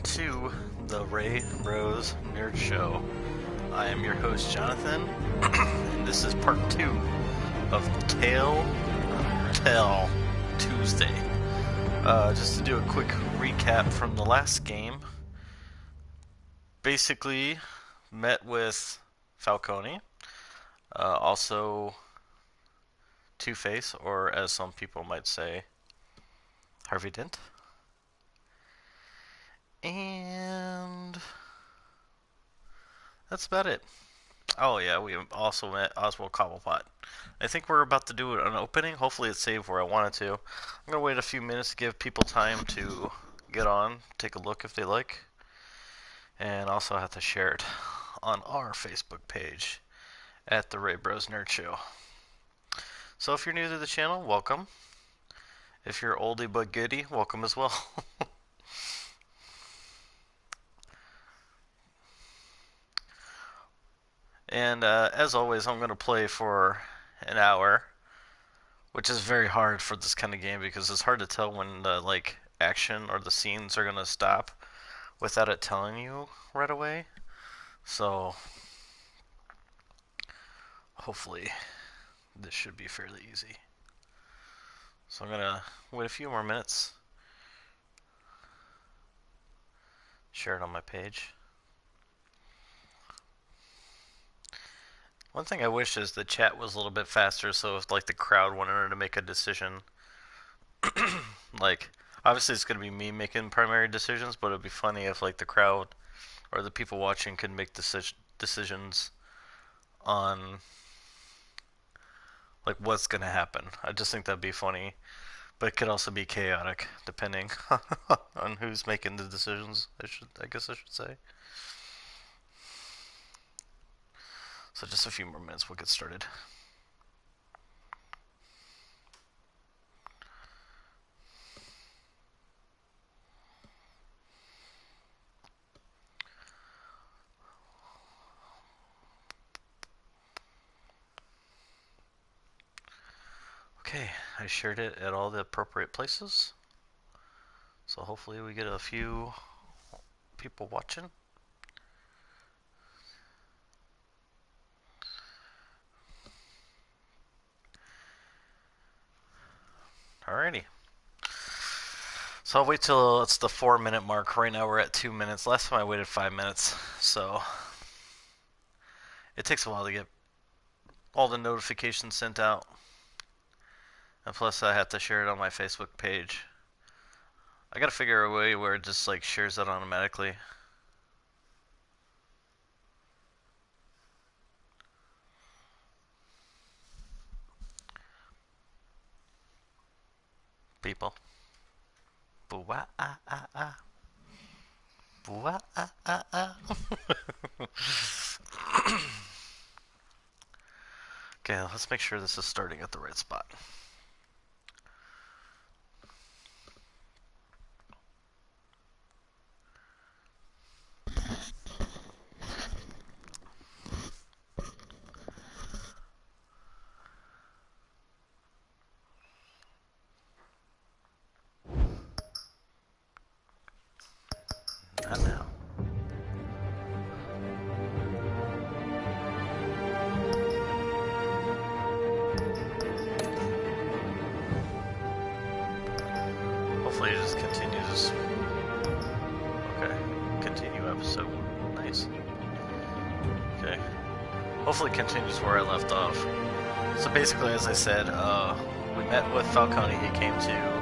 to the Ray Rose Nerd Show. I am your host, Jonathan, and this is part 2 of Telltale Tuesday. Just to do a quick recap from the last game. Basically, met with Falcone, also Two-Face, or as some people might say, Harvey Dent. And that's about it. Oh yeah, we also met Oswald Cobblepot. I think we're about to do an opening. Hopefully it's saved where I wanted to. I'm going to wait a few minutes to give people time to get on, take a look if they like. And also have to share it on our Facebook page at the Ray Bros Nerd Show. So if you're new to the channel, welcome. If you're oldie but goodie, welcome as well. And as always, I'm going to play for an hour, which is very hard for this kind of game because it's hard to tell when the action or the scenes are going to stop without it telling you right away. So hopefully this should be fairly easy. So I'm going to wait a few more minutes, share it on my page. One thing I wish is the chat was a little bit faster, so if the crowd wanted to make a decision, obviously it's going to be me making primary decisions, but it'd be funny if the crowd or the people watching could make decisions on what's going to happen. I just think that'd be funny, but it could also be chaotic depending on who's making the decisions. I guess I should say. So just a few more minutes, we'll get started. Okay, I shared it at all the appropriate places. So hopefully we get a few people watching. Alrighty. So I'll wait till it's the 4-minute mark. Right now we're at 2 minutes. Last time I waited 5 minutes. So it takes a while to get all the notifications sent out. And plus I have to share it on my Facebook page. I gotta figure a way where it just shares it automatically. People. Boo-wah, ah, ah, ah. Boo-wah, ah, ah, ah. Okay, let's make sure this is starting at the right spot. Not now. Hopefully it just continues. Okay, continue episode. Nice. Okay. Hopefully it continues where I left off. So basically, as I said, we met with Falcone. He came to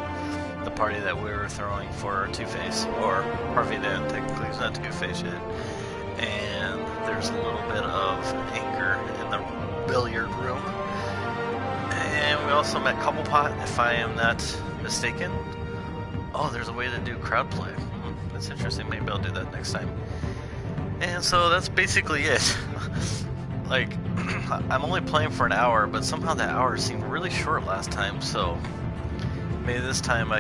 the party that we were throwing for Two-Face, or Harvey Dent. Technically he's not Two-Face yet. And there's a little bit of anger in the billiard room. And we also met Cobblepot, if I am not mistaken. Oh, there's a way to do crowd play. That's interesting. Maybe I'll do that next time. And so that's basically it. I'm only playing for an hour, but somehow that hour seemed really short last time, so maybe this time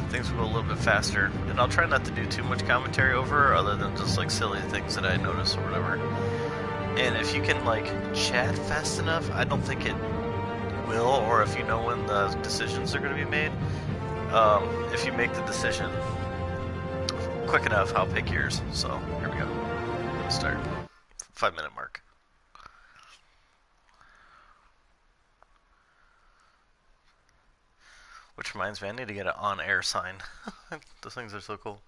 things will go a little bit faster. And I'll try not to do too much commentary over, other than just silly things that I notice or whatever. And if you can chat fast enough, I don't think it will, or if you know when the decisions are going to be made. If you make the decision quick enough, I'll pick yours. So, here we go. Let's start. 5-minute mark. Which reminds me, I need to get an on-air sign. Those things are so cool.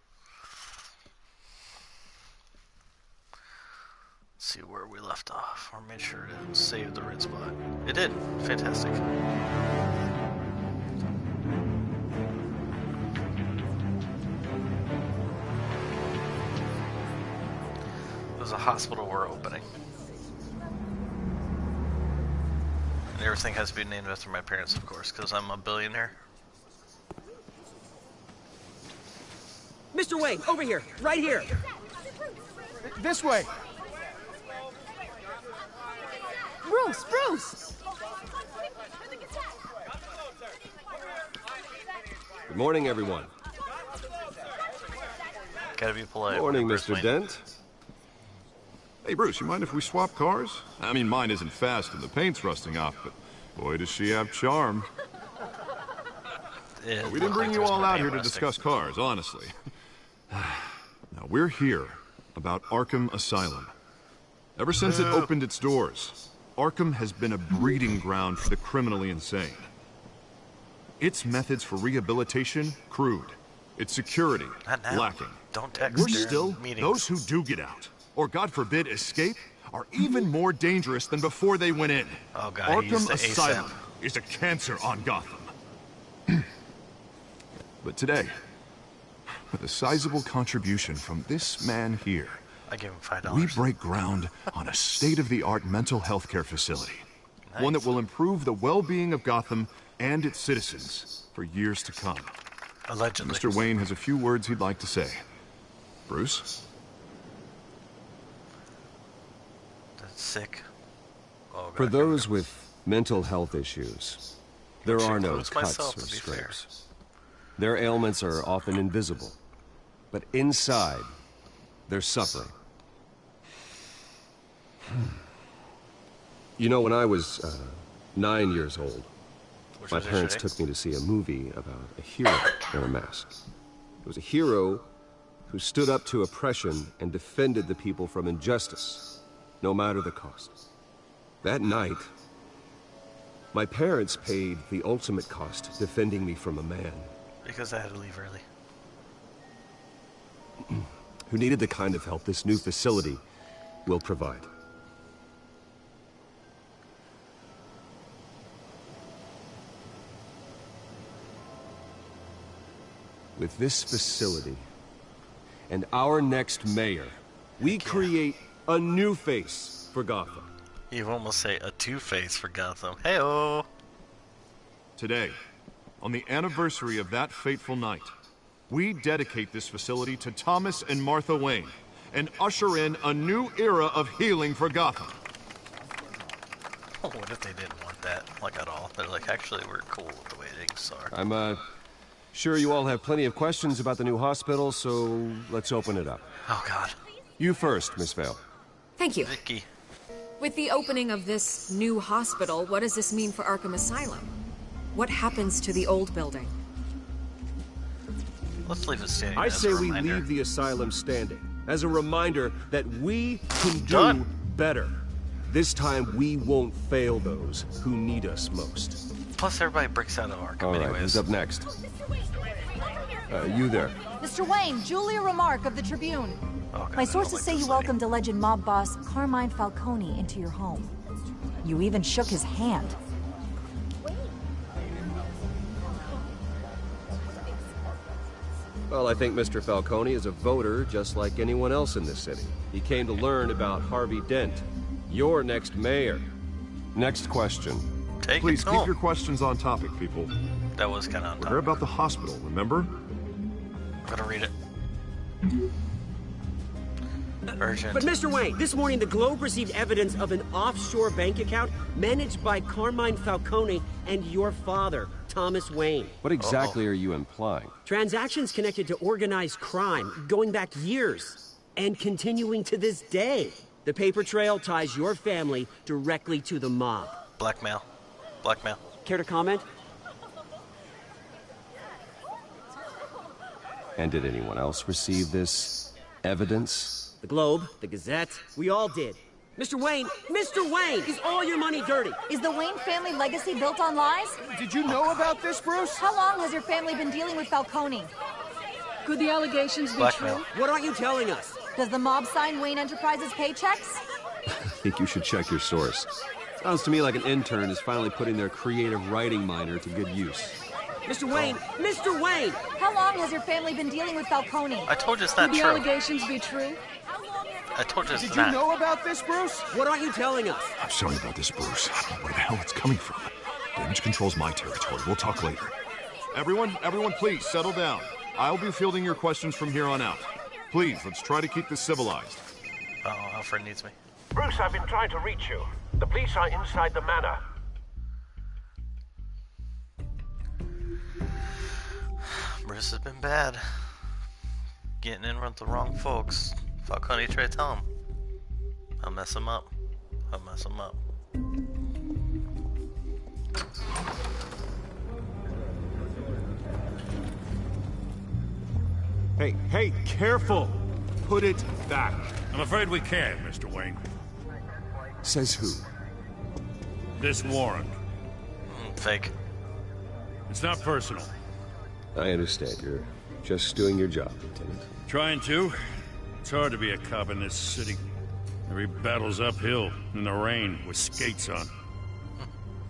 Let's see where we left off, or made sure it saved the right spot. It did. Fantastic. There's a hospital we're opening. And everything has to be named after my parents, of course, because I'm a billionaire. Mr. Wayne, over here, right here. This way. Bruce! Good morning, everyone. Gotta be polite. Morning, Bruce Mr. Wayne. Dent. Hey, Bruce, you mind if we swap cars? I mean, mine isn't fast and the paint's rusting off, but boy, does she have charm. We didn't bring you all out here to discuss cars, honestly. Now, we're here about Arkham Asylum. Ever since it opened its doors, Arkham has been a breeding ground for the criminally insane. Its methods for rehabilitation, crude. Its security, lacking. Don't text. Worse still, those who do get out, or God forbid, escape, are even more dangerous than before they went in. Oh God, Arkham Asylum is a cancer on Gotham. But today, with a sizable contribution from this man here, I give him $5. we break ground on a state-of-the-art mental health care facility. Nice. One that will improve the well-being of Gotham and its citizens for years to come. Allegedly. Mr. Wayne has a few words he'd like to say. Bruce? That's sick. Oh, God, For those with mental health issues, there are no cuts or scrapes. Their ailments are often invisible, but inside, they're suffering. You know, when I was 9 years old, my parents took me to see a movie about a hero in a mask. It was a hero who stood up to oppression and defended the people from injustice, no matter the cost. That night, my parents paid the ultimate cost defending me from a man Because I had to leave early. who needed the kind of help this new facility will provide. With this facility and our next mayor, we create a new face for Gotham. You almost say a two-face for Gotham. Hey-oh! Today, on the anniversary of that fateful night, we dedicate this facility to Thomas and Martha Wayne and usher in a new era of healing for Gotham. Oh, what if they didn't want that, like, at all? They're like, actually, we're cool with the way things are. I'm, sure you all have plenty of questions about the new hospital, so let's open it up. Oh, God. You first, Miss Vale. Thank you. Vicky. With the opening of this new hospital, what does this mean for Arkham Asylum? What happens to the old building? Let's leave it standing I as say a we reminder. leave the asylum standing, as a reminder that we can do Done. better. This time we won't fail those who need us most. Plus, everybody breaks out of Arkham All right, anyways. who's up next? You there. Mr. Wayne, Julia Remark of the Tribune. Oh, God, My I sources don't like say this you lady. welcomed alleged mob boss Carmine Falcone into your home. You even shook his hand. Well, I think Mr. Falcone is a voter just like anyone else in this city. He came to learn about Harvey Dent, your next mayor. Next question. Take Please it keep home. your questions on topic, people. That was kind of on We're top. here about the hospital, remember? I'm gonna read it. Urgent. But Mr. Wayne, this morning the Globe received evidence of an offshore bank account managed by Carmine Falcone and your father, Thomas Wayne. What exactly are you implying? Transactions connected to organized crime going back years and continuing to this day. The paper trail ties your family directly to the mob. Blackmail. Blackmail. Care to comment? And did anyone else receive this evidence? The Globe, the Gazette, we all did. Mr. Wayne, is all your money dirty? Is the Wayne family legacy built on lies? Did you know about this, Bruce? How long has your family been dealing with Falcone? Could the allegations be Blackmail. true? What aren't you telling us? Does the mob sign Wayne Enterprises paychecks? I think you should check your source. Sounds to me like an intern is finally putting their creative writing minor to good use. Mr. Wayne! How long has your family been dealing with Falcone? I told you it's not Could the true. allegations be true? I told you it's Did not. you know about this, Bruce? What aren't you telling us? I'm sorry about this, Bruce. I don't know where the hell it's coming from. Damage control's my territory. We'll talk later. Everyone, please settle down. I'll be fielding your questions from here on out. Please, let's try to keep this civilized. Uh-oh, Alfred needs me. Bruce, I've been trying to reach you. The police are inside the manor. Bruce has been bad. Getting in with the wrong folks. Falcone tried to tell him. I'll mess him up. Hey, careful! Put it back. I'm afraid we can't, Mr. Wayne. Says who? This warrant. Fake. It's not personal. I understand. You're just doing your job, Lieutenant. Trying to. It's hard to be a cop in this city. Every battle's uphill, in the rain, with skates on.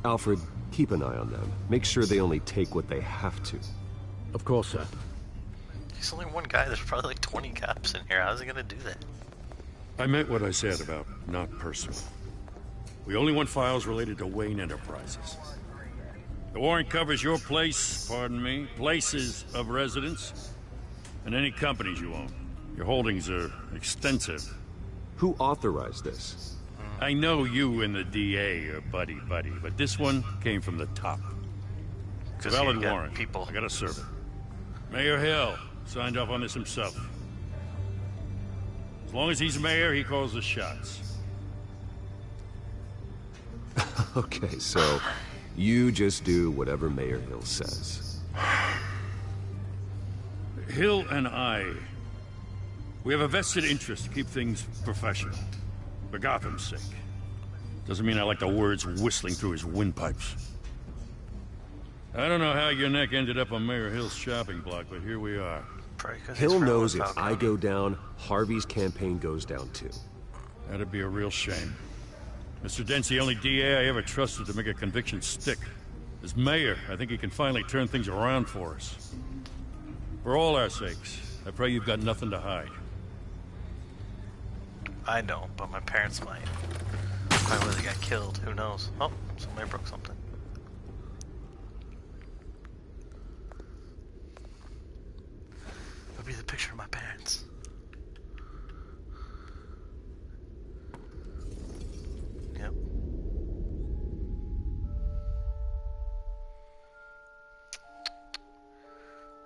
Alfred, keep an eye on them. Make sure they only take what they have to. Of course, sir. He's only one guy. There's probably like 20 cops in here. How's he gonna do that? I meant what I said about not personal. We only want files related to Wayne Enterprises. The warrant covers your places of residence, and any companies you own. Your holdings are extensive. Who authorized this? I know you and the DA are buddy-buddy, but this one came from the top. It's a valid warrant. I gotta serve it. Mayor Hill signed off on this himself. As long as he's mayor, he calls the shots. Okay, so you just do whatever Mayor Hill says. Hill and I, we have a vested interest to keep things professional. For Gotham's sake. Doesn't mean I like the words whistling through his windpipes. I don't know how your neck ended up on Mayor Hill's shopping block, but here we are. Hill knows if I go down, Harvey's campaign goes down too. That'd be a real shame. Mr. Dent's the only DA I ever trusted to make a conviction stick. As mayor, I think he can finally turn things around for us. For all our sakes, I pray you've got nothing to hide. I don't, but my parents might. Probably where they got killed. Who knows? Oh, somebody broke something. It'll be the picture of my parents. Yep.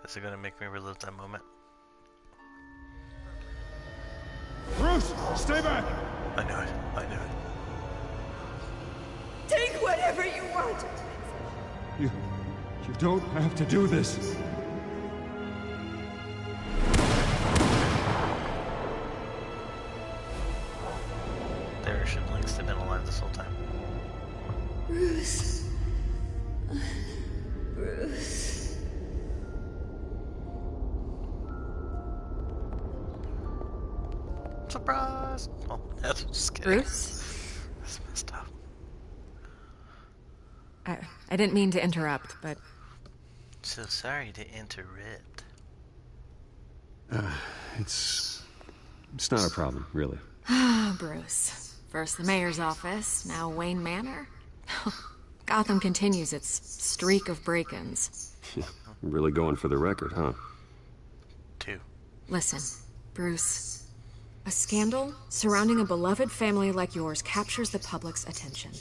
Is it gonna make me relive that moment? Bruce, stay back! I knew it. Take whatever you want. You don't have to do this. There should links have been alive this whole time. Bruce. Surprise! Oh, that's just kidding. Bruce? That's messed up. I didn't mean to interrupt, but So sorry to interrupt. It's not a problem, really. Bruce. First the mayor's office, now Wayne Manor. Gotham continues its streak of break-ins. Really going for the record, huh? 2. Listen, Bruce. A scandal surrounding a beloved family like yours captures the public's attention.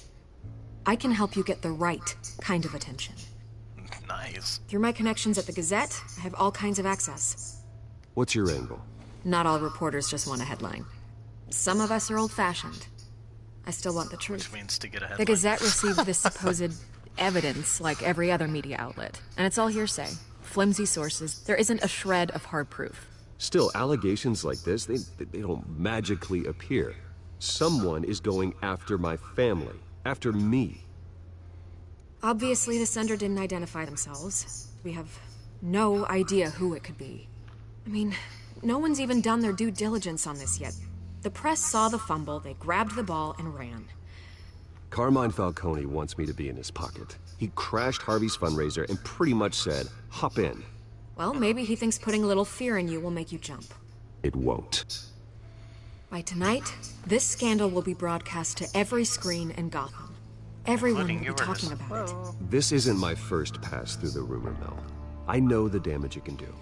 I can help you get the right kind of attention. Nice. Through my connections at the Gazette, I have all kinds of access. What's your angle? Not all reporters just want a headline. Some of us are old-fashioned. I still want the truth. Which means to get a headline. The Gazette received this supposed evidence like every other media outlet, and it's all hearsay. flimsy sources. There isn't a shred of hard proof. Still, allegations like this, they don't magically appear. Someone is going after my family, after me. Obviously, the sender didn't identify themselves. We have no idea who it could be. I mean, no one's even done their due diligence on this yet. The press saw the fumble, they grabbed the ball and ran. Carmine Falcone wants me to be in his pocket. He crashed Harvey's fundraiser and pretty much said, hop in. Well, maybe he thinks putting a little fear in you will make you jump. It won't. By tonight, this scandal will be broadcast to every screen in Gotham. Everyone will be talking about it. This isn't my first pass through the rumor mill. I know the damage it can do.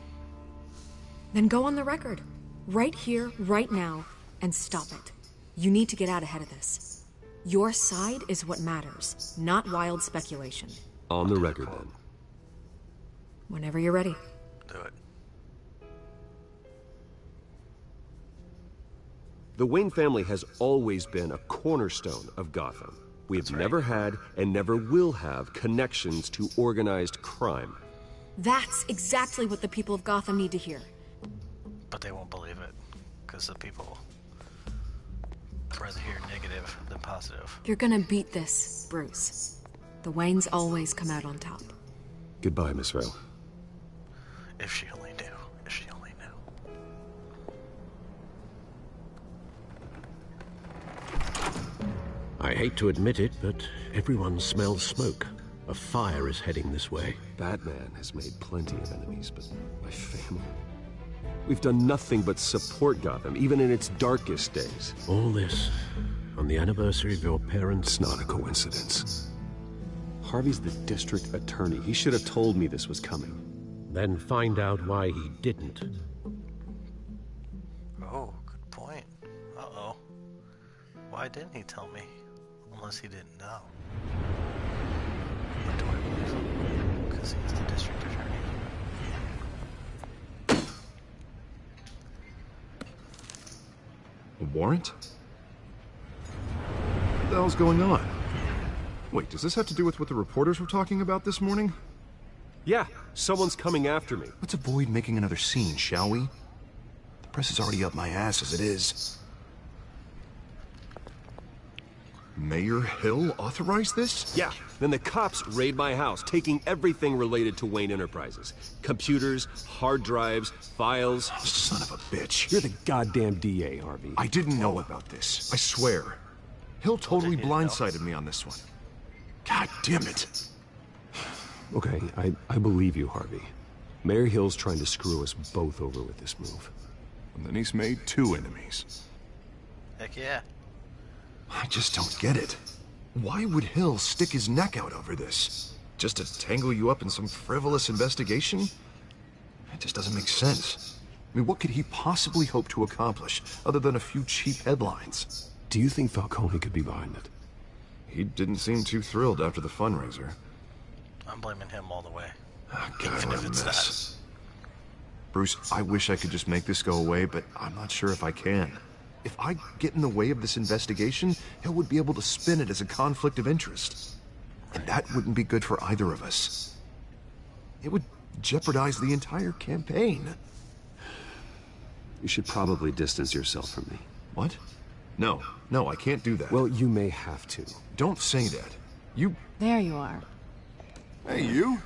Then go on the record. Right here, right now, and stop it. You need to get out ahead of this. Your side is what matters, not wild speculation. On the record, then. Whenever you're ready. Do it. The Wayne family has always been a cornerstone of Gotham. We have never had and never will have connections to organized crime. That's exactly what the people of Gotham need to hear. But they won't believe it, because the people would rather hear negative than positive. You're gonna beat this, Bruce. The Waynes always come out on top. Goodbye, Miss Vale. If she only knew. If she only knew. I hate to admit it, but everyone smells smoke. A fire is heading this way. Batman has made plenty of enemies, but my family... We've done nothing but support Gotham, even in its darkest days. All this on the anniversary of your parents'... It's not a coincidence. Harvey's the district attorney. He should have told me this was coming. Then find out why he didn't. Oh, good point. Uh-oh. Why didn't he tell me? Unless he didn't know. But do I believe him? Because he's the district attorney. A warrant? What the hell's going on? Wait, does this have to do with what the reporters were talking about this morning? Yeah, someone's coming after me. Let's avoid making another scene, shall we? The press is already up my ass as it is. Mayor Hill authorized this? Yeah, then the cops raid my house, taking everything related to Wayne Enterprises. Computers, hard drives, files. Oh, son of a bitch. You're the goddamn DA, Harvey. I didn't know about this. I swear. Hill totally blindsided me on this one. God damn it. Okay, I believe you, Harvey. Mayor Hill's trying to screw us both over with this move. And then he's made two enemies. Heck yeah. I just don't get it. Why would Hill stick his neck out over this? Just to tangle you up in some frivolous investigation? It just doesn't make sense. I mean, what could he possibly hope to accomplish other than a few cheap headlines? Do you think Falcone could be behind it? He didn't seem too thrilled after the fundraiser. I'm blaming him all the way. Oh, God, Even what if a it's mess. Bruce, I wish I could just make this go away, but I'm not sure if I can. If I get in the way of this investigation, Hill would be able to spin it as a conflict of interest. And that wouldn't be good for either of us. It would jeopardize the entire campaign. You should probably distance yourself from me. What? No, I can't do that. Well, you may have to. Don't say that. You... There you are. Hey, you?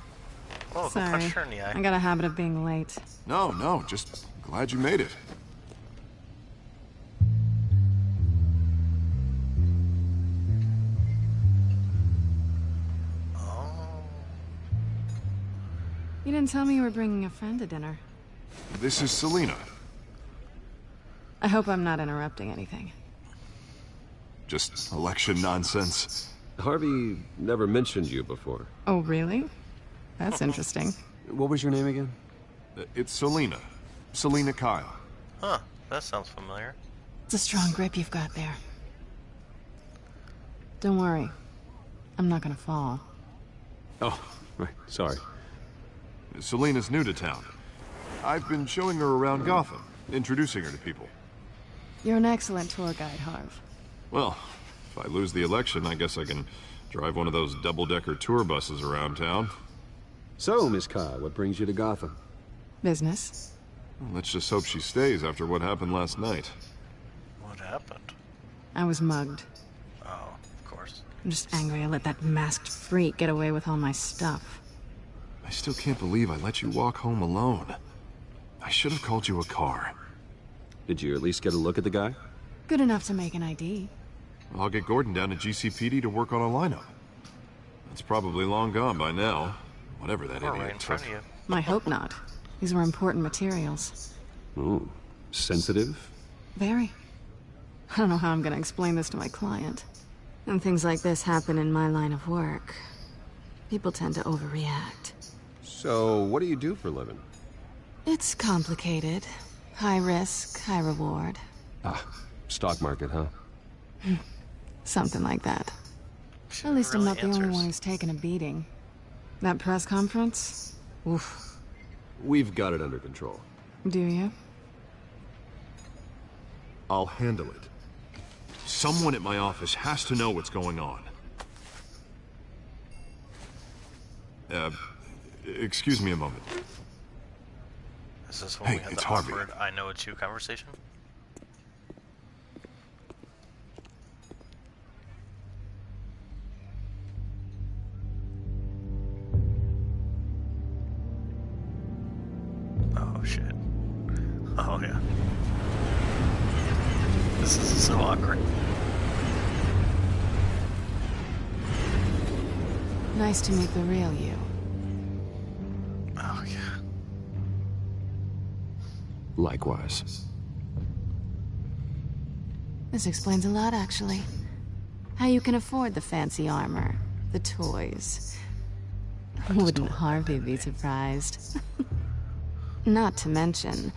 Oh, Sorry, punch her in the eye. I got a habit of being late. No, just glad you made it. You didn't tell me you were bringing a friend to dinner. This is Selina. I hope I'm not interrupting anything. Just election nonsense. Harvey never mentioned you before. Oh, really? That's interesting. What was your name again? It's Selina. Selina Kyle. Huh, that sounds familiar. It's a strong grip you've got there. Don't worry. I'm not gonna fall. Oh, right, sorry. Selina's new to town. I've been showing her around Gotham, introducing her to people. You're an excellent tour guide, Harv. Well, if I lose the election, I guess I can drive one of those double-decker tour buses around town. So, Miss Kai, what brings you to Gotham? Business. Well, let's just hope she stays after what happened last night. What happened? I was mugged. Oh, of course. I'm just angry I let that masked freak get away with all my stuff. I still can't believe I let you walk home alone. I should have called you a car. Did you at least get a look at the guy? Good enough to make an ID. I'll get Gordon down to GCPD to work on a lineup. That's probably long gone by now. Whatever that Or idiot right in front of you. I hope not. These were important materials. Ooh, sensitive? Very. I don't know how I'm gonna explain this to my client. When things like this happen in my line of work, people tend to overreact. So, what do you do for a living? It's complicated. High risk, high reward. Ah, stock market, huh? Something like that. At least I'm not the only one who's taken a beating. That press conference? Oof. We've got it under control. Do you? I'll handle it. Someone at my office has to know what's going on. Excuse me a moment. Is this when we had it's the Harvey. awkward I know it's you conversation? Oh shit. Oh yeah. This is so awkward. Nice to meet the real you. Oh yeah. Likewise. This explains a lot, actually. How you can afford the fancy armor, the toys. Wouldn't Harvey be surprised? Not to mention,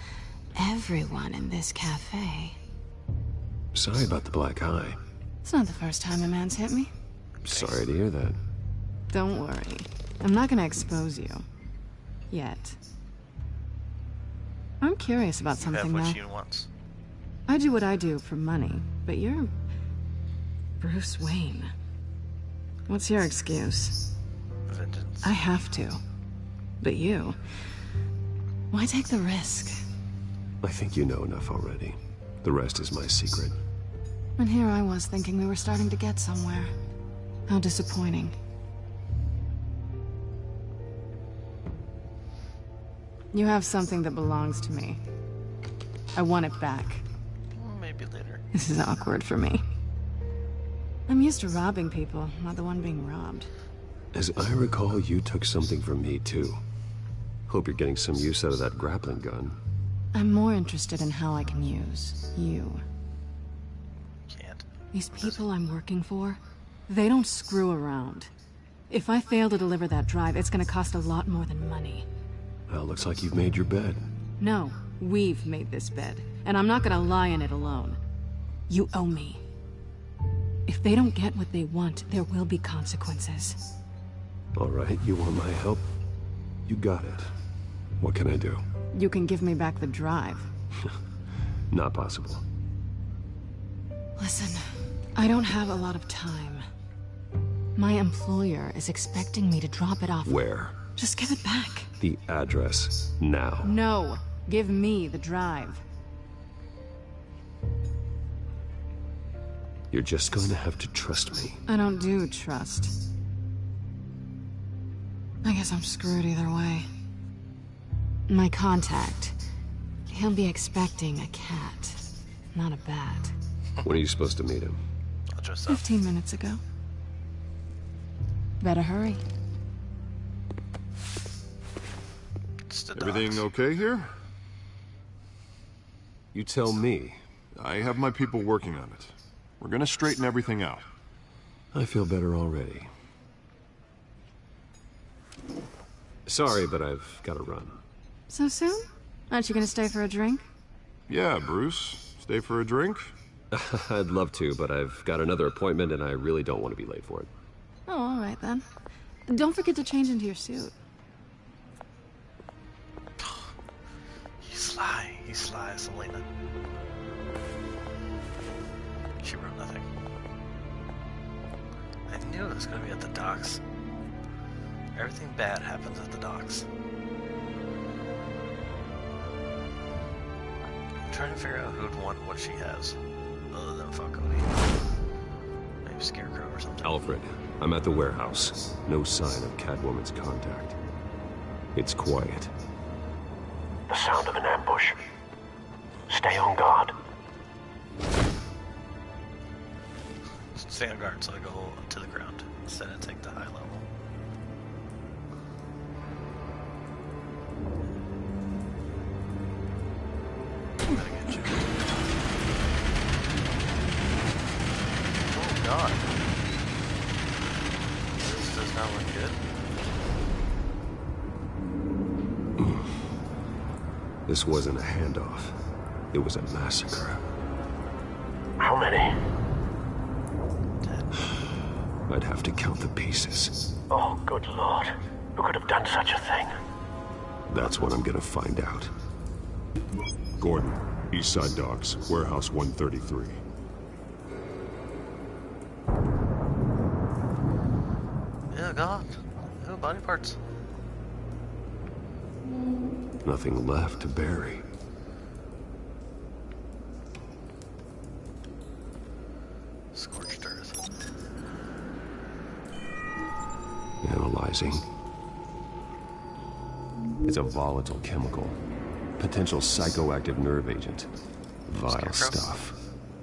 everyone in this cafe. Sorry about the black eye. It's not the first time a man's hit me. Sorry to hear that. Don't worry. I'm not gonna expose you. Yet. I'm curious about You something, have what though. you want. I do what I do for money, but you're... Bruce Wayne. What's your excuse? Vengeance. I have to. But you... Why take the risk? I think you know enough already. The rest is my secret. And here I was thinking we were starting to get somewhere. How disappointing. You have something that belongs to me. I want it back. Maybe later. This is awkward for me. I'm used to robbing people, not the one being robbed. As I recall, you took something from me, too. Hope you're getting some use out of that grappling gun. I'm more interested in how I can use you. Can't. These people I'm working for, they don't screw around. If I fail to deliver that drive, it's gonna cost a lot more than money. Well, looks like you've made your bed. No, we've made this bed, and I'm not gonna lie in it alone. You owe me. If they don't get what they want, there will be consequences. All right, you want my help? You got it. What can I do? You can give me back the drive. Not possible. Listen, I don't have a lot of time. My employer is expecting me to drop it off. Where? Just give it back. The address, now. No, give me the drive. You're just going to have to trust me. I don't do trust. I guess I'm screwed either way. My contact, he'll be expecting a cat, not a bat. When are you supposed to meet him? I'll dress up. 15 minutes ago. Better hurry. It's the Everything dogs. okay here? You tell me. I have my people working on it. We're gonna straighten everything out. I feel better already. Sorry, but I've got to run. So soon? Aren't you gonna stay for a drink? Yeah, Bruce. Stay for a drink? I'd love to, but I've got another appointment and I really don't want to be late for it. Oh, all right then. Don't forget to change into your suit. He's sly, Selena. She wrote nothing. I knew it was gonna be at the docks. Everything bad happens at the docks. I'm trying to figure out who'd want what she has, other than Falcone. Maybe Scarecrow or something. Alfred, I'm at the warehouse. No sign of Catwoman's contact. It's quiet. The sound of an ambush. Stay on guard. Stay on guard, so I go to the ground instead of take the high level. I'm gonna get you. Oh god. This does not look good. This wasn't a handoff. It was a massacre. How many? I'd have to count the pieces. Oh, good lord. Who could have done such a thing? That's what I'm gonna find out. Gordon, Eastside Docks, Warehouse 133. Yeah, god. No body parts. Nothing left to bury. Scorched earth. Analyzing. It's a volatile chemical. Potential psychoactive nerve agent. Vile stuff.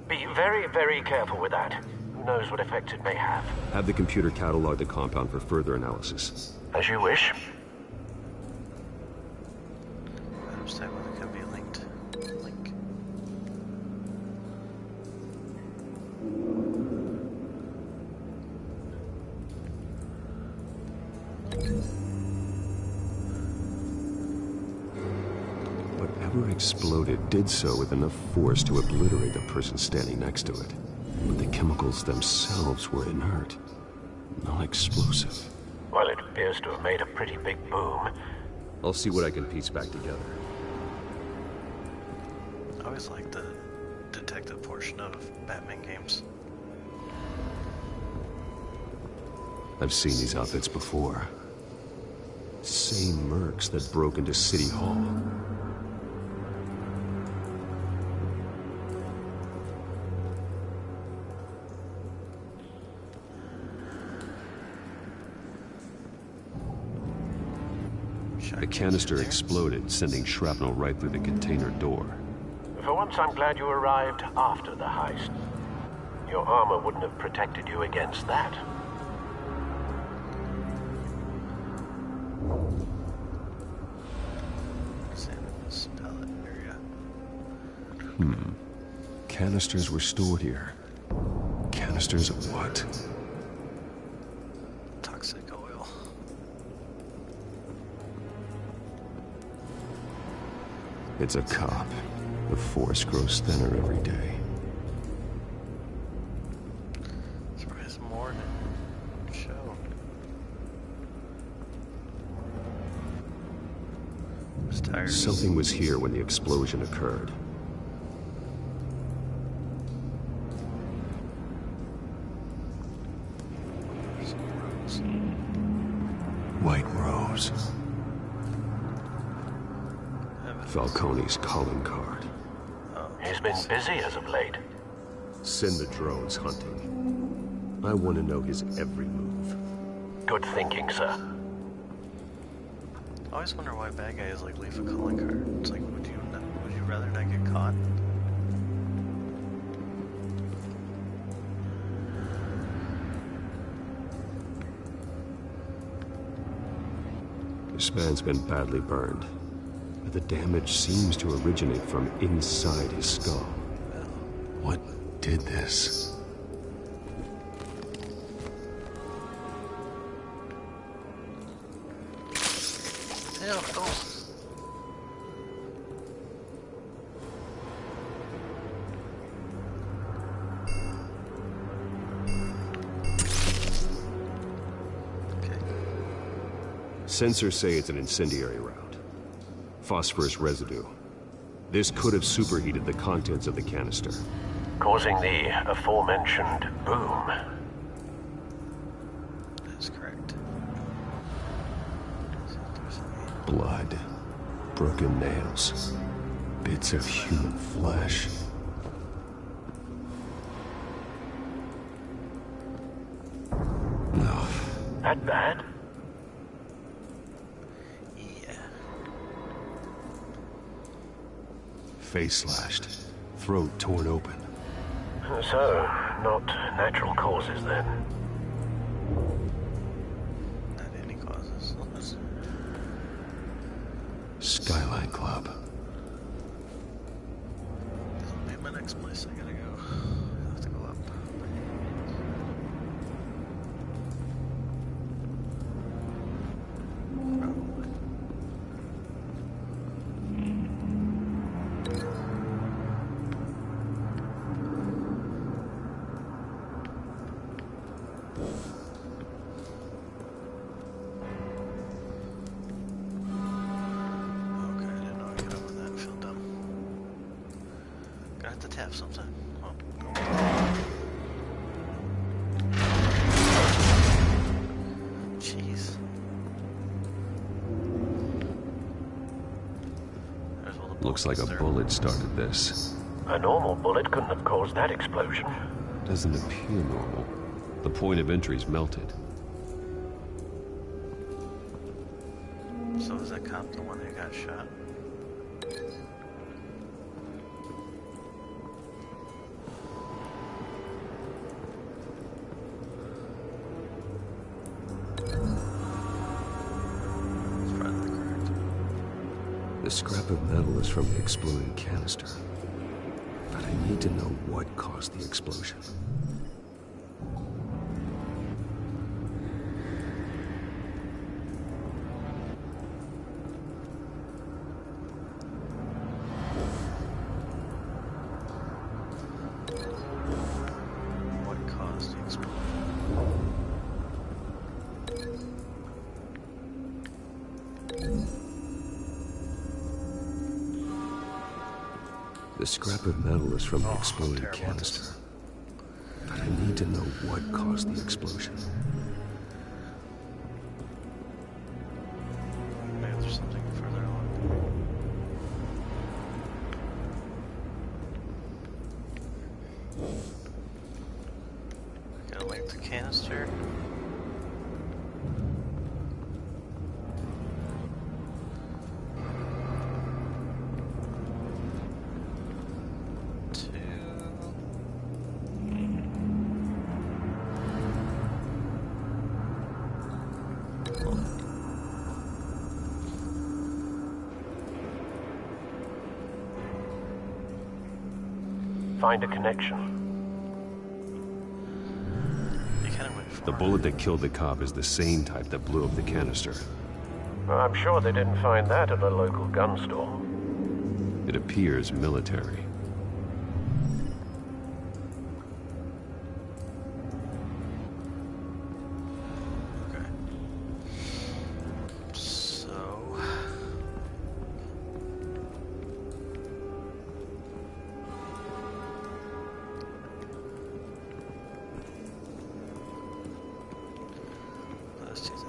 Be very, very careful with that. Who knows what effect it may have. Have the computer catalog the compound for further analysis. As you wish. Items type whether it can be linked. Link. Whatever exploded did so with enough force to obliterate the person standing next to it. But the chemicals themselves were inert, non-explosive. Well, it appears to have made a pretty big boom. I'll see what I can piece back together. I always like the detective portion of Batman games. I've seen these outfits before. Same mercs that broke into City Hall. The canister exploded, sending shrapnel right through the container door. For once, I'm glad you arrived after the heist. Your armor wouldn't have protected you against that. This pallet area. Canisters were stored here. Canisters of what? Toxic oil. It's a cop. The force grows thinner every day. Surprise morning show. Was tired. Something was here when the explosion occurred. White Rose. Falcone's calling card. He's been busy as of late. Send the drones hunting. I want to know his every move. Good thinking, sir. I always wonder why bad guys like leave a calling card. It's like, would you rather not get caught? This man's been badly burned, but the damage seems to originate from inside his skull. What did this? Hell, go. Sensors say it's an incendiary round. Phosphorus residue. This could have superheated the contents of the canister, causing the aforementioned boom. That's correct. Blood, broken nails, bits of human flesh. No. That bad? Yeah. Face slashed, throat torn open. So, not natural causes then. Not any causes. Skyline Club. That'll be my next place I gotta go. I have to go up. To tap sometime. Oh. Jeez. Looks like a bullet started this. A normal bullet couldn't have caused that explosion. Doesn't appear normal. The point of entry's melted. So is that cop the one that got shot? The scrap of metal is from the exploded canister. But I need to know what caused the explosion. What caused the explosion? The scrap of metal is from the exploded canister. But I need to know what caused the explosion. Maybe there's something further along. Gotta light the canister. Find a connection. The bullet that killed the cop is the same type that blew up the canister. I'm sure they didn't find that at a local gun store. It appears military.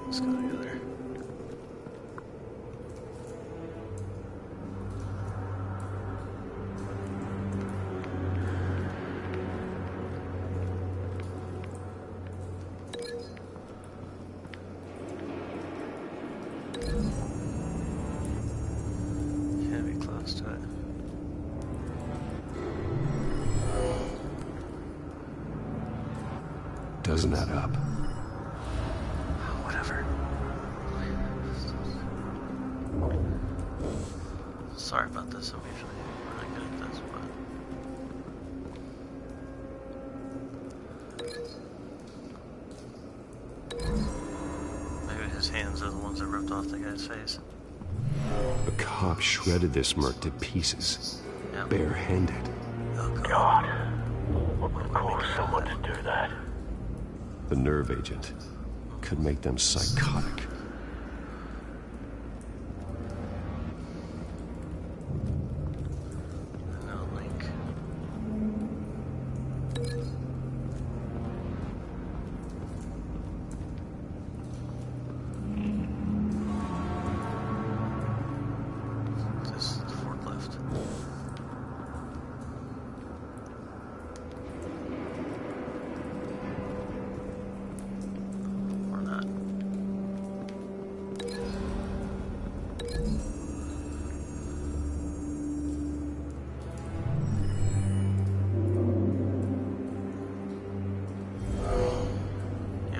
Let's go together. Can't be close to it. Doesn't add up. Sorry about this, I'm usually really good at this, but... Maybe his hands are the ones that ripped off the guy's face. A cop shredded this merc to pieces. Yep. Bare-handed. Oh, God. What would cause someone to do that? The nerve agent could make them psychotic.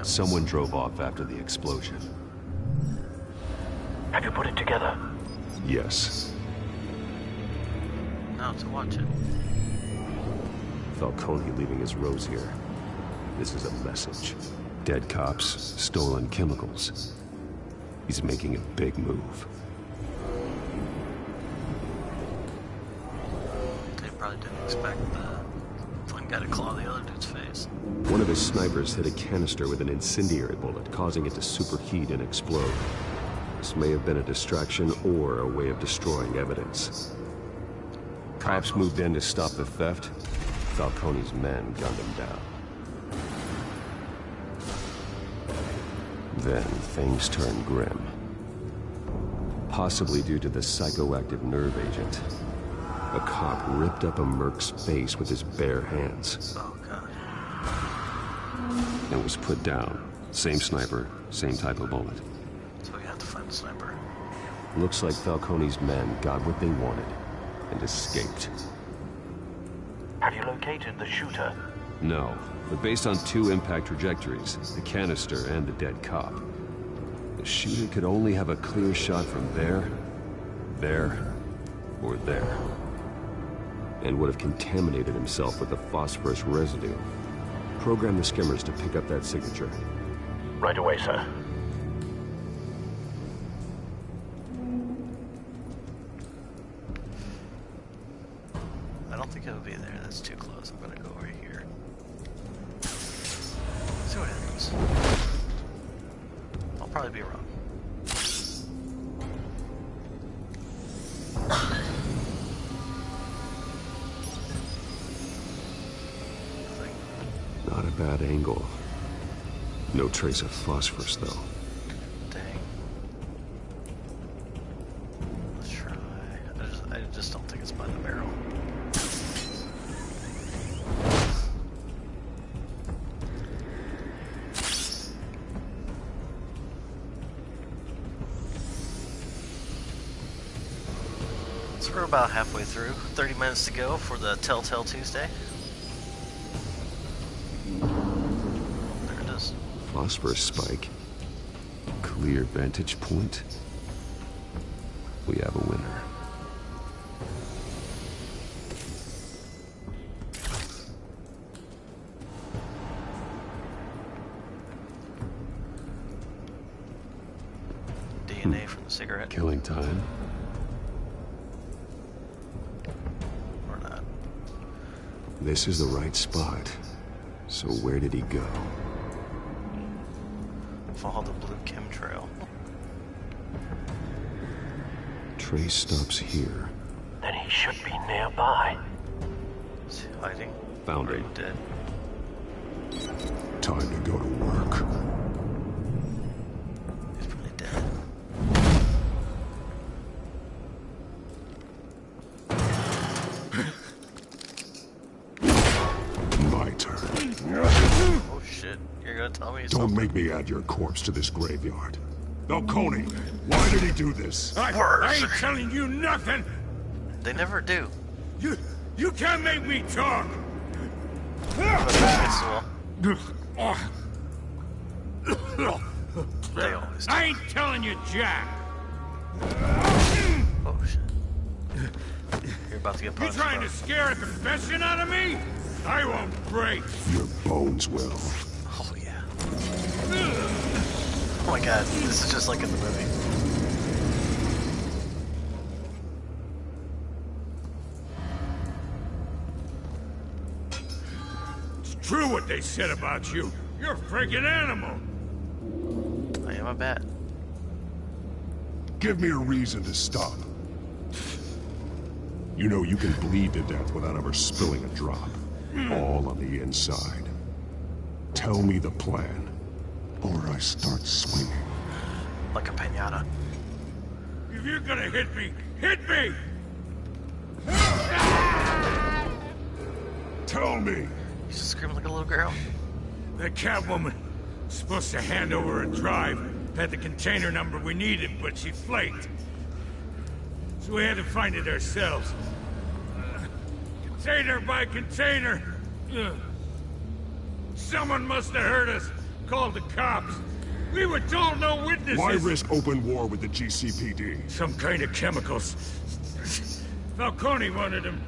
Someone drove off after the explosion. Have you put it together? Yes. Now to watch it. Falcone leaving his rose here. This is a message. Dead cops, stolen chemicals. He's making a big move. They probably didn't expect the one guy to claw the other dude's face. One of his snipers hit a canister with an incendiary bullet, causing it to superheat and explode. This may have been a distraction or a way of destroying evidence. Cops moved in to stop the theft. Falcone's men gunned him down. Then things turned grim. Possibly due to the psychoactive nerve agent. A cop ripped up a merc's face with his bare hands. Oh, God. And was put down. Same sniper, same type of bullet. So we have to find the sniper. Looks like Falcone's men got what they wanted and escaped. Have you located the shooter? No, but based on two impact trajectories, the canister and the dead cop, the shooter could only have a clear shot from there, or there. And would have contaminated himself with the phosphorus residue. Program the skimmers to pick up that signature. Right away, sir. I don't think it'll be there. That's too close. I'm gonna go over here. See what happens. I'll probably be wrong. Not a bad angle. No trace of phosphorus, though. Dang. Let's try. I just don't think it's by the barrel. So we're about halfway through. 30 minutes to go for the Telltale Tuesday. There it is. Phosphorus spike. Clear vantage point. We have a winner. DNA from the cigarette. Killing time. Or not. This is the right spot. So where did he go? Follow the blue chemtrail. Trace stops here. Then he should be nearby. Is he hiding? Found Or him. he dead? Time to go to work. He's probably dead. My turn. Oh shit, you're gonna tell me Don't something? make me add your corpse to this graveyard. Falcone, why did he do this? I ain't telling you nothing! They never do. You can't make me talk! Against the wall. They always do. I ain't telling you, Jack! Oh shit. You're about to get You punched. trying bro. to scare a confession out of me? I won't break! Your bones will. Oh yeah. Oh my god, this is just like in the movie. It's true what they said about you. You're a freaking animal! I am a bat. Give me a reason to stop. You know you can bleed to death without ever spilling a drop. All on the inside. Tell me the plan, or I start swinging. Like a pinata. If you're gonna hit me, hit me! Tell me! He's just screaming like a little girl. That Catwoman was supposed to hand over a drive. Had the container number we needed, but she flaked. So we had to find it ourselves. Container by container. Someone must have heard us, called the cops. We were told no witnesses. Why risk open war with the GCPD? Some kind of chemicals. Falcone wanted them.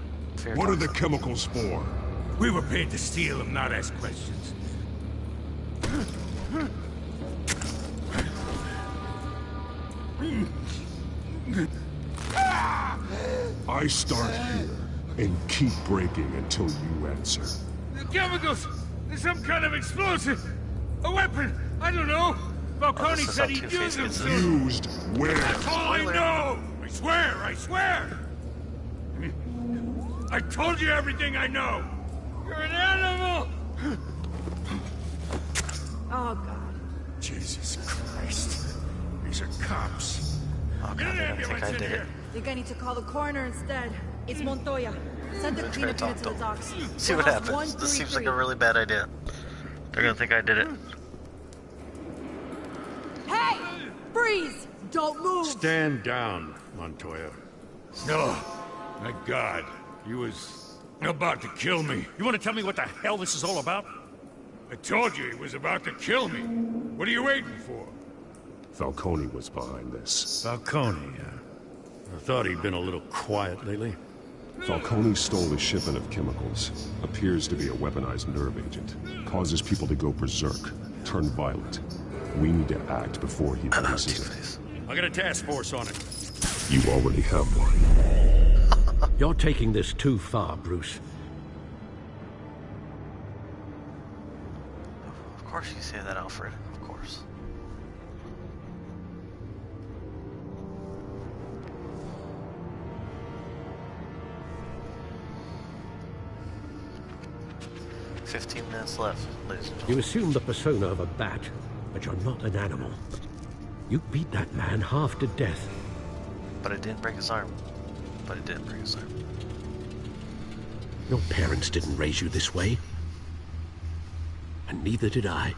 What are the chemicals for? We were paid to steal them, not ask questions. I start here and keep breaking until you answer. The chemicals! There's some kind of explosive! A weapon! I don't know! Falcone said he'd use them soon! Used where? That's all I know! I swear! I swear! I told you everything I know! You're an animal! Oh, God. Jesus Christ. These are cops. Oh, God, I don't think I did it. I think I need to call the coroner instead. It's Montoya. Send the cleanup unit to the docks. See what happens. This seems like a really bad idea. They're gonna think I did it. Hey! Freeze! Don't move! Stand down, Montoya. No. My God. He was about to kill me. You want to tell me what the hell this is all about? I told you he was about to kill me. What are you waiting for? Falcone was behind this. Falcone, yeah. I thought he'd been a little quiet lately. Falcone stole a shipment of chemicals. Appears to be a weaponized nerve agent. Causes people to go berserk, turn violent. We need to act before he releases it. I got a task force on it. You already have one. You're taking this too far, Bruce. Of course you say that, Alfred. Of course. "15 minutes left, ladies and gentlemen." You assume the persona of a bat, but you're not an animal. You beat that man half to death. But it didn't break his arm. But it did break his arm. Your parents didn't raise you this way. And neither did I.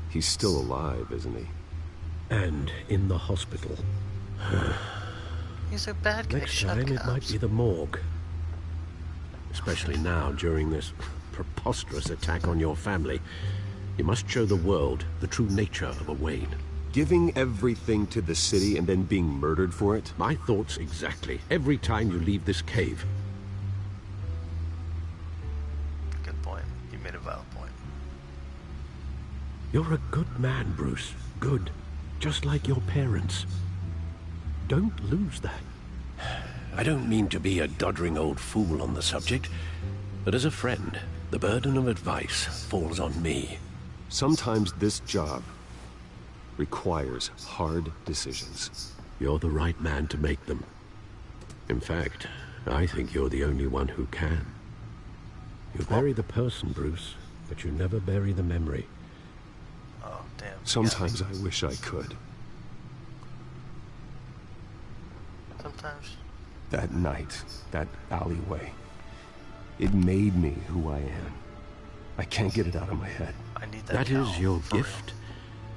He's still alive, isn't he? And in the hospital. He's a bad guy. Next time it might be the morgue. Especially now, during this preposterous attack on your family. You must show the world the true nature of a Wayne. Giving everything to the city and then being murdered for it? My thoughts exactly. Every time you leave this cave. Good point. You made a valid point. You're a good man, Bruce. Good. Just like your parents. Don't lose that. I don't mean to be a doddering old fool on the subject, but as a friend, the burden of advice falls on me. Sometimes this job requires hard decisions. You're the right man to make them. In fact, I think you're the only one who can. You bury the person, Bruce, but you never bury the memory. Oh, damn. Sometimes I wish I could. Sometimes. That night, that alleyway, it made me who I am. I can't get it out of my head. I need that. That is your gift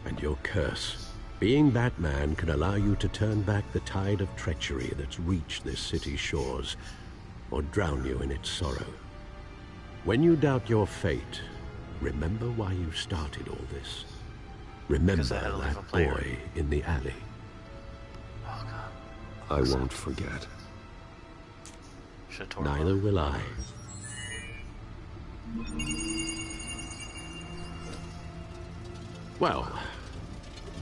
and your curse. Being Batman can allow you to turn back the tide of treachery that's reached this city's shores, or drown you in its sorrow. When you doubt your fate, remember why you started all this. Remember that boy in the alley. Oh, God. I won't forget. Neither will I. Well,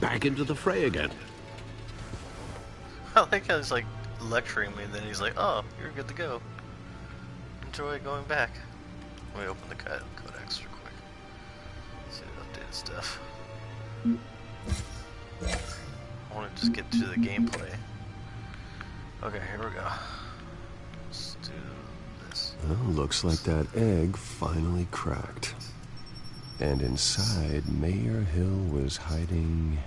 back into the fray again. I like how he's like lecturing me, and then he's like, "Oh, you're good to go. Enjoy going back." Let me open the codex real quick. See the updated stuff. I want to just get to the gameplay. Okay, here we go. Let's do this. Well, looks like that egg finally cracked. And inside, Mayor Hill was hiding...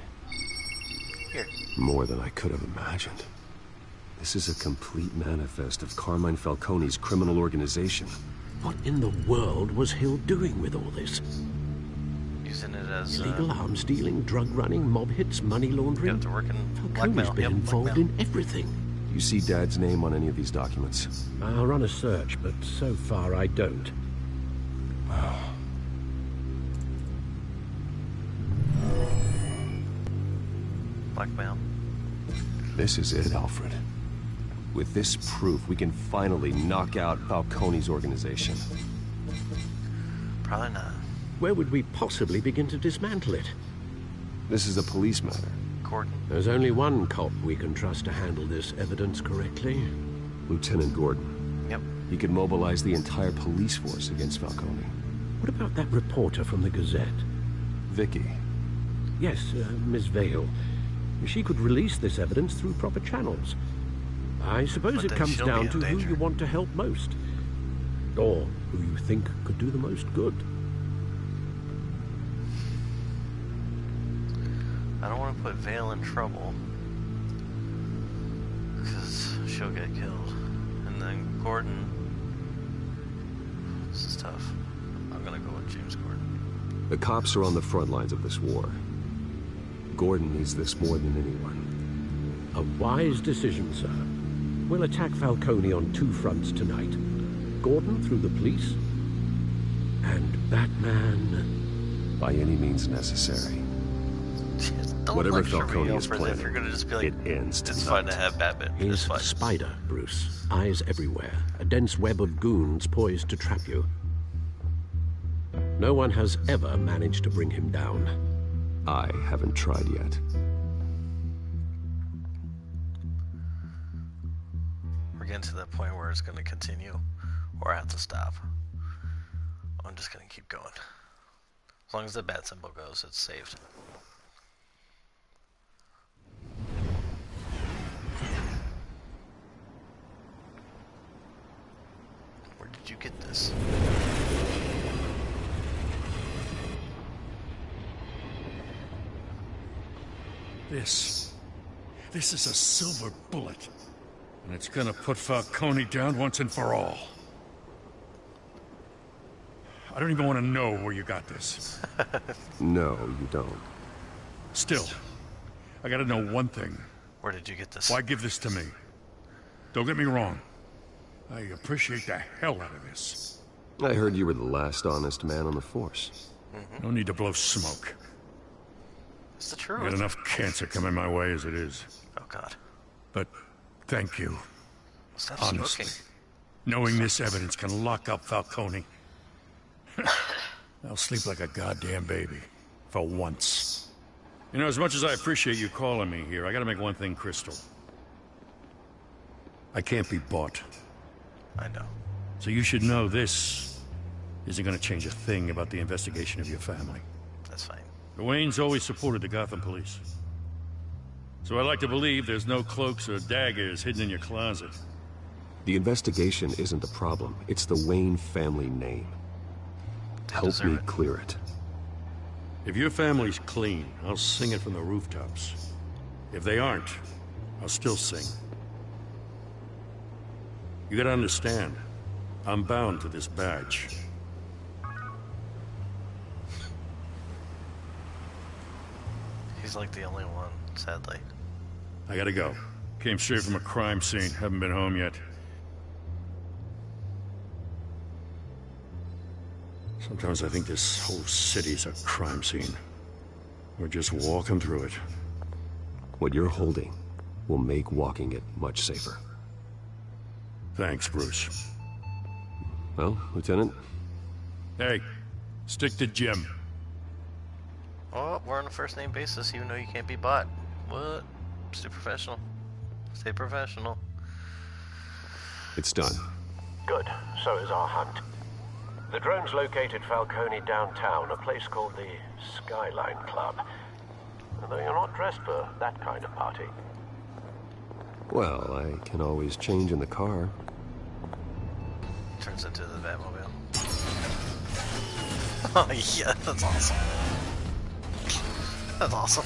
Here. More than I could have imagined. This is a complete manifest of Carmine Falcone's criminal organization. What in the world was Hill doing with all this? Using it as... Illegal arms dealing, drug running, mob hits, money laundering. Get to work in Falcone's been involved in everything. You see Dad's name on any of these documents? I'll run a search, but so far I don't. Blackmail. This is it, Alfred. With this proof, we can finally knock out Falcone's organization. Probably not. Where would we possibly begin to dismantle it? This is a police matter. Gordon. There's only one cop we can trust to handle this evidence correctly. Lieutenant Gordon. Yep. He could mobilize the entire police force against Falcone. What about that reporter from the Gazette? Vicky. Yes, Miss Vale. She could release this evidence through proper channels. I suppose it comes down to who you want to help most. Or who you think could do the most good. I don't want to put Vale in trouble. Because she'll get killed. And then Gordon... This is tough. I'm gonna go with James Gordon. The cops are on the front lines of this war. Gordon needs this more than anyone. A wise decision, sir. We'll attack Falcone on two fronts tonight. Gordon through the police, and Batman... By any means necessary. Whatever Falcone is planning, you're gonna just be like, it ends tonight. It's fine to have Batman. He's a spider, Bruce. Eyes everywhere. A dense web of goons poised to trap you. No one has ever managed to bring him down. I haven't tried yet. We're getting to that point where it's going to continue, or I have to stop. I'm just going to keep going. As long as the bat symbol goes, it's saved. Where did you get this? This is a silver bullet. And it's gonna put Falcone down once and for all. I don't even want to know where you got this. No, you don't. Still, I gotta know one thing. Where did you get this? Why give this to me? Don't get me wrong. I appreciate the hell out of this. I heard you were the last honest man on the force. No need to blow smoke. It's the truth. I got enough cancer coming my way as it is. Oh, God. But thank you. Stop honestly. smoking. Knowing this evidence can lock up Falcone. I'll sleep like a goddamn baby. For once. You know, as much as I appreciate you calling me here, I gotta make one thing crystal. I can't be bought. I know. So you should know this isn't gonna change a thing about the investigation of your family. That's fine. The Waynes always supported the Gotham police. So I like to believe there's no cloaks or daggers hidden in your closet. The investigation isn't the problem. It's the Wayne family name. Help me clear it. If your family's clean, I'll sing it from the rooftops. If they aren't, I'll still sing. You gotta understand, I'm bound to this badge. He's like the only one, sadly. I gotta go. Came straight from a crime scene, haven't been home yet. Sometimes I think this whole city's a crime scene. We're just walking through it. What you're holding will make walking it much safer. Thanks, Bruce. Well, Lieutenant? Hey, stick to Jim. Oh, we're on a first name basis, even though you can't be bought. What? Stay professional. Stay professional. It's done. Good. So is our hunt. The drone's located Falcone downtown, a place called the Skyline Club. Although you're not dressed for that kind of party. Well, I can always change in the car. Turns into the Batmobile. Oh yeah, that's awesome. That's awesome.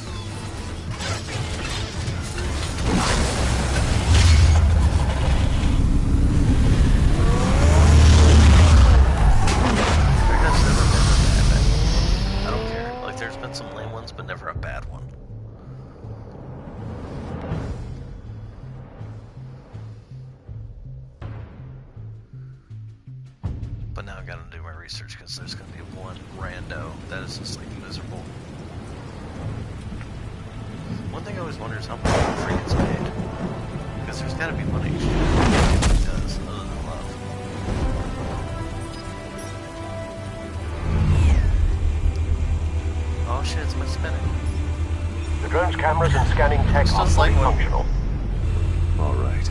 I don't care. Like, there's been some lame ones, but never a bad one. But now I gotta do my research because there's gonna be one rando that is just like miserable. One thing I always wonder is how much free gets made. Because there's gotta be money. It does, other than love. Oh shit, it's my spinning. The drone's cameras and scanning tech are fully functional. All right.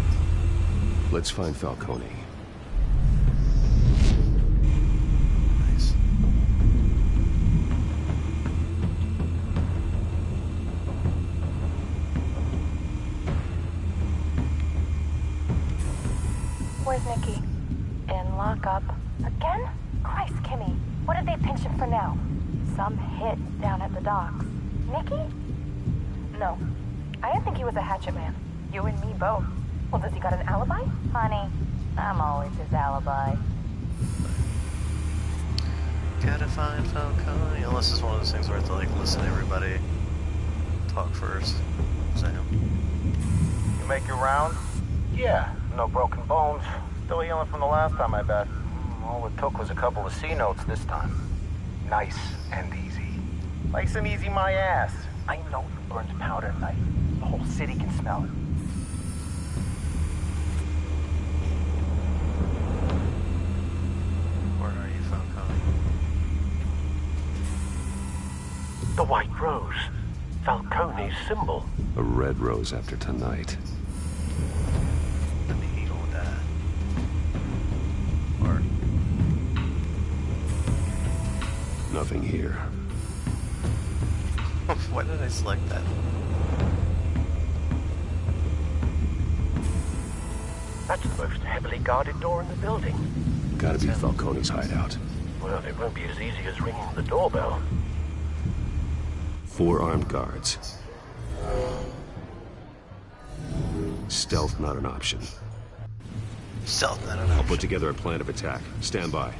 Let's find Falcone. Nice. Where's Nikki? In lockup. Again? Christ, Kimmy. What did they pinch him for now? Some hit down at the docks. Nikki? No. I didn't think he was a hatchet man. You and me both. Well, does he got an alibi? Honey, I'm always his alibi. Gotta find Falcone. Unless it's one of those things where I have to like listen to everybody talk first. Sam. You make your round? Yeah, no broken bones. Still healing from the last time, I bet. All it took was a couple of C notes this time. Nice and easy. Nice and easy my ass. I know you burned powder at night. The whole city can smell it. Where are you, Falcone? The white rose. Falcone's symbol. A red rose after tonight. Let me eat all that. Or... Nothing here. Why did I select that? That's the most heavily guarded door in the building. Gotta be Falcone's hideout. Well, it won't be as easy as ringing the doorbell. 4 armed guards. Stealth not an option. Stealth not an option. I'll put together a plan of attack. Stand by.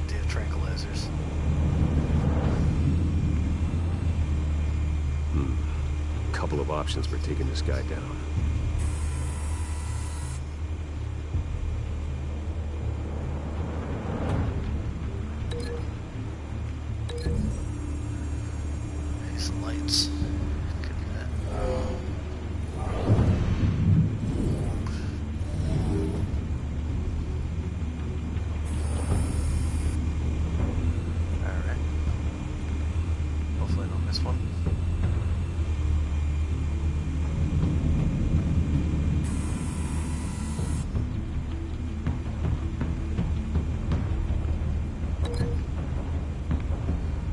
Do you have tranquilizers? Couple of options for taking this guy down. These lights. Could be that. Alright. Hopefully I don't miss one.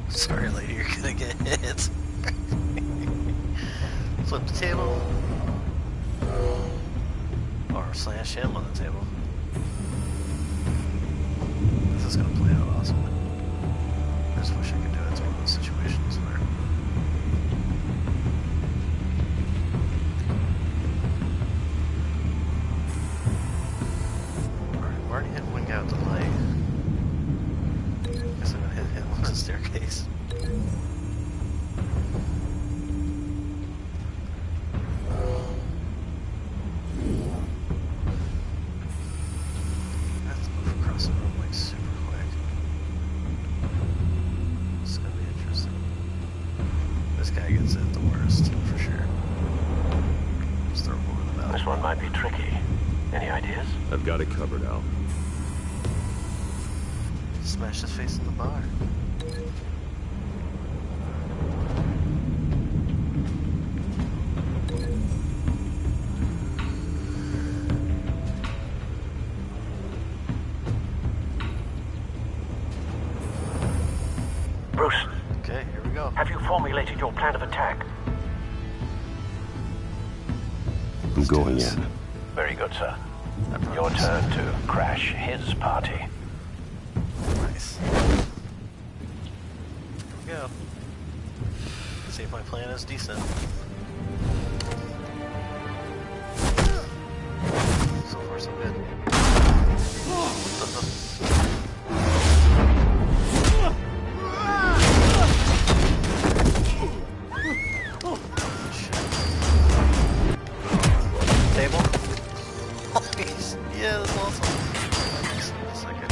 Sorry, lady, you're gonna get hit. Flip the table. Or slash him on the table. This is gonna play out awesome. I just wish I could do it. It's one of those situations where... Alright, we already hit one guy with the light. Guess I'm gonna hit him on the staircase. I have to move across the room like super quick. This is gonna be interesting. This guy gets it the worst, for sure. Just throw him over the balcony. This one might be tricky. Any ideas? I've got it covered, Al. Smash his face in the bar. Bruce. Okay, here we go. Have you formulated your plan of attack? I'm going in. Very good, sir. Your turn to crash his party. Nice. Here we go. See if my plan is decent. So far, so good. Table? Yeah, that's awesome. Just a second.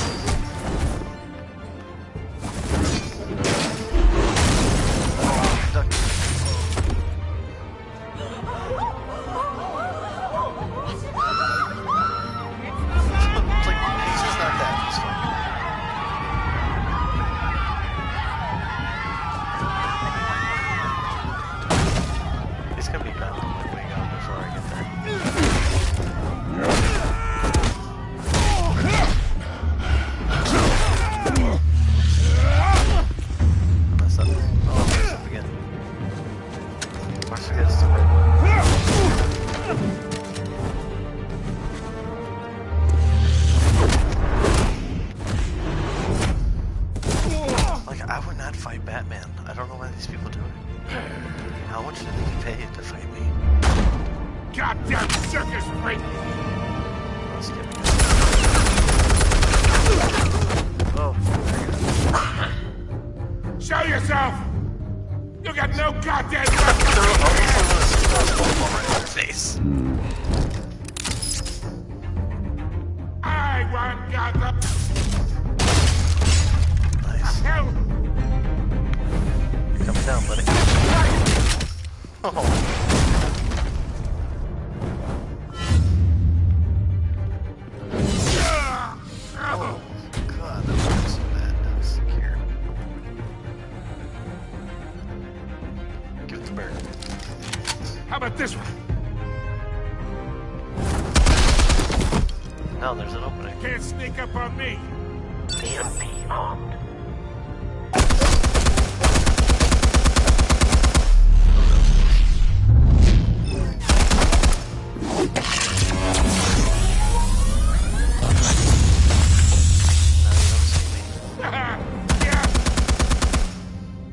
Circus freak! Let's get it. Oh. Show yourself! You got no goddamn face. I want Gotham! Nice. Hell! You're coming down, buddy. Oh. Oh, God, that was so bad. That was secure. Give it the bird. How about this one? No, there's an opening. Can't sneak up on me. BMP armed.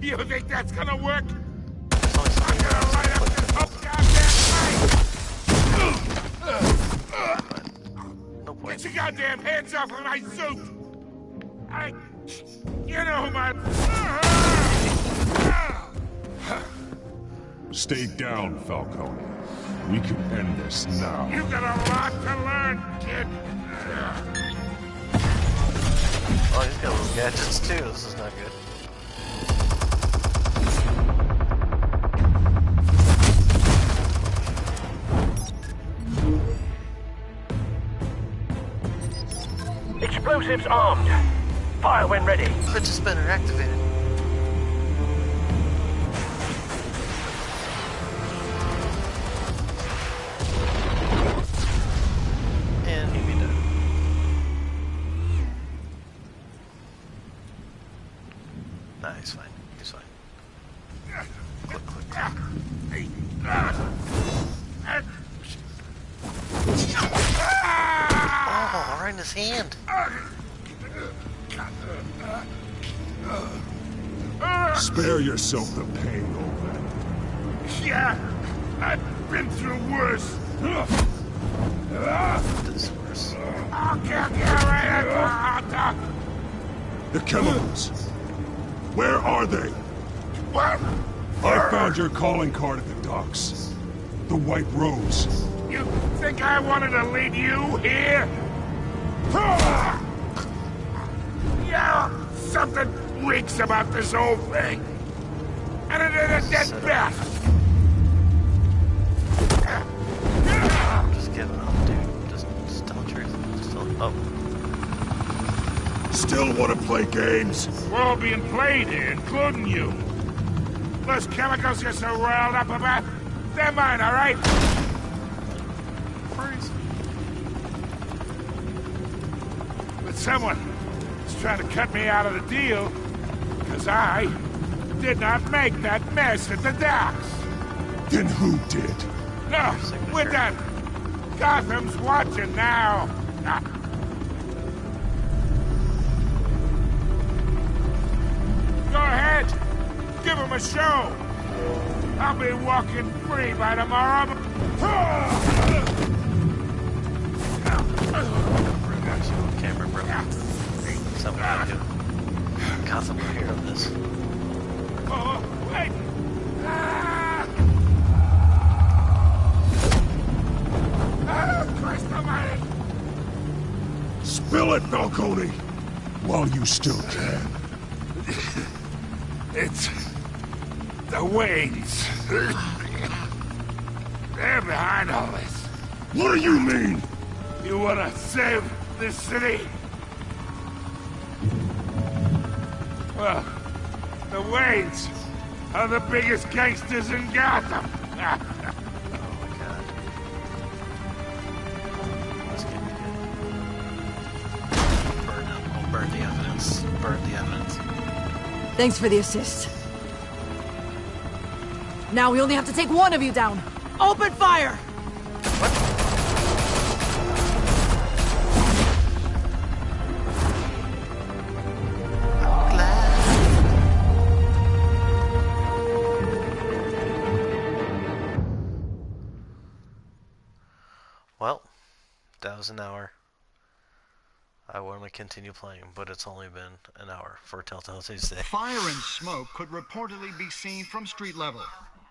You think that's gonna work? I'm gonna light up this whole goddamn place! No point. Get your goddamn hands off of my suit! You know my... Stay down, Falcone. We can end this now. You got a lot to learn, kid. Oh, he's got little gadgets too. This is not good. Explosives armed. Fire when ready. Fidget spinner activated. And he'd be dead. Nah, he's fine. He's fine. Click, click, click. Oh, right in his hand. Spare yourself the pain, old man. Yeah, I've been through worse. This is worse. The chemicals. Where are they? What? I found your calling card at the docks. The White Rose. You think I wanted to lead you here? Yeah, something reeks about this whole thing. And it is a dead bat. Just give it up, dude. Just tell the truth. Just tell it. Oh. Still want to play games? We're all being played here, including you. Those chemicals you're so riled up about, they're mine, all right? But someone is trying to cut me out of the deal because I did not make that mess at the docks. Then who did? No, we're done. Gotham's watching now. Go ahead. Give him a show. I'll be walking free by tomorrow. Camera broke. Something I do. Gotham will hear of this. Oh, wait! Christ almighty! Spill it, Falcone! While you still can. It's... the Waynes. They're behind all this. What do you mean? You wanna save this city? Well, the Waynes are the biggest gangsters in Gotham. Oh my god. Let's get it. Burn it. We'll burn the evidence. Burn the evidence. Thanks for the assist. Now we only have to take one of you down. Open fire! Well, that was an hour. I want to continue playing, but it's only been an hour for Telltale Tuesday. Fire and smoke could reportedly be seen from street level.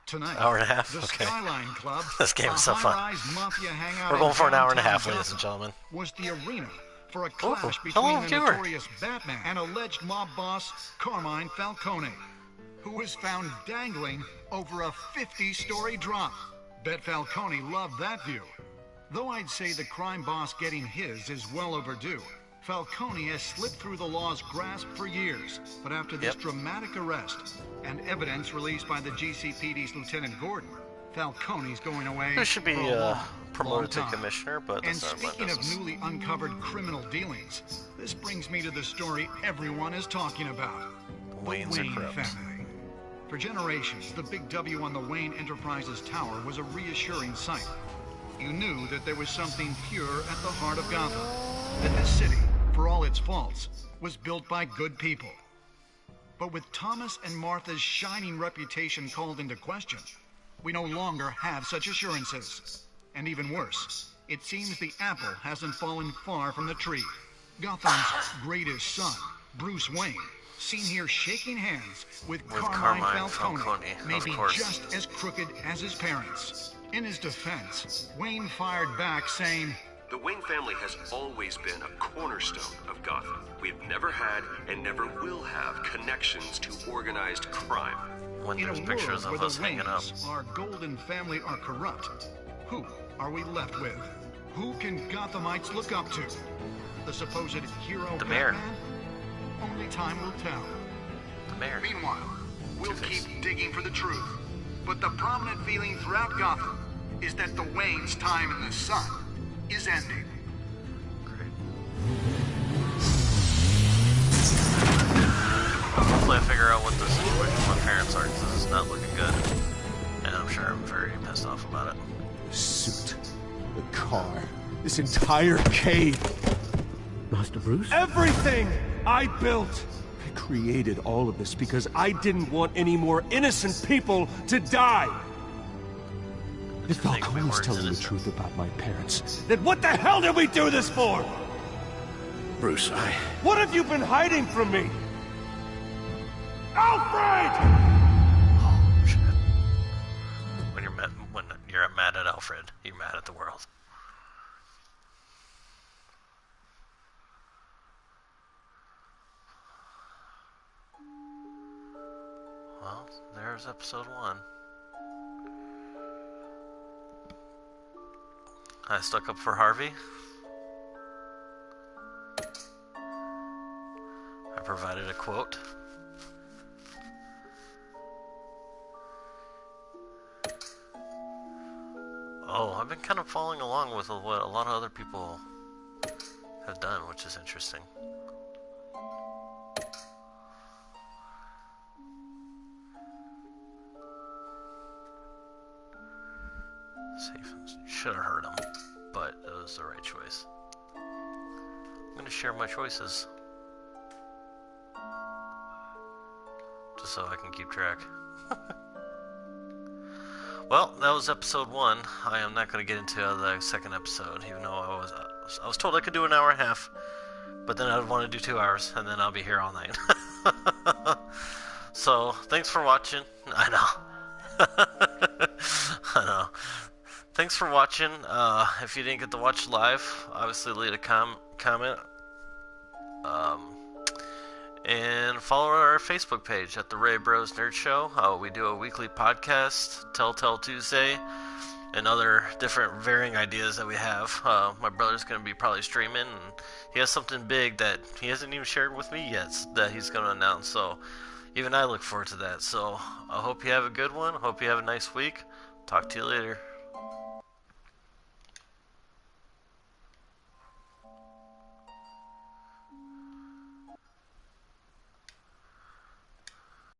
Tonight, hour and a half? The Okay. Skyline Club, This game is so fun. mafia hangout We're going for an hour and a downtown half, ladies Gotham, and gentlemen. was the arena for a clash hello, between the viewer. notorious Batman and alleged mob boss Carmine Falcone, who was found dangling over a 50-story drop. Bet Falcone loved that view. Though I'd say the crime boss getting his is well overdue, Falcone has slipped through the law's grasp for years. But after this dramatic arrest and evidence released by the GCPD's Lieutenant Gordon, Falcone's going away. Who should be for a long, promoted long to time. commissioner, but And that's not my speaking of business. newly uncovered criminal dealings, this brings me to the story everyone is talking about. The Waynes are Wayne corrupt. family. For generations, the big W on the Wayne Enterprises Tower was a reassuring sight. You knew that there was something pure at the heart of Gotham. That this city, for all its faults, was built by good people. But with Thomas and Martha's shining reputation called into question, we no longer have such assurances. And even worse, it seems the apple hasn't fallen far from the tree. Gotham's greatest son, Bruce Wayne, seen here shaking hands with Carmine Falcone, may be just as crooked as his parents. In his defense, Wayne fired back saying, "The Wayne family has always been a cornerstone of Gotham. We've never had and never will have connections to organized crime." When in there's a pictures world of where us the hanging up. Waynes, our golden family, are corrupt, who are we left with? Who can Gothamites look up to? The supposed hero The mayor. Batman? Only time will tell. The mayor. Meanwhile, we'll keep digging for the truth. But the prominent feeling throughout Gotham is that the Waynes' time in the sun is ending. Hopefully I figure out what the situation with my parents are, because this is not looking good. And I'm sure I'm very pissed off about it. The suit, the car, this entire cave. Master Bruce? Everything I built! I created all of this because I didn't want any more innocent people to die! If Falcone's telling the truth about my parents, then what the hell did we do this for? Bruce, What have you been hiding from me? Alfred! Oh, shit. When you're mad at Alfred, you're mad at the world. Well, there's episode 1. I stuck up for Harvey. I provided a quote. Oh, I've been kind of following along with what a lot of other people have done, which is interesting. Safe. Should have heard him, but it was the right choice. I'm going to share my choices, just so I can keep track. Well, that was episode 1. I am not going to get into the second episode, even though I was told I could do an hour and a half, but then I'd want to do 2 hours, and then I'll be here all night. So, thanks for watching. I know. I know. Thanks for watching. If you didn't get to watch live, obviously leave a comment. And follow our Facebook page at the Ray Bros Nerd Show. We do a weekly podcast, Telltale Tuesday, and other different varying ideas that we have. My brother's going to be probably streaming, and he has something big that he hasn't even shared with me yet that he's going to announce. So even I look forward to that. So I hope you have a good one. Hope you have a nice week. Talk to you later.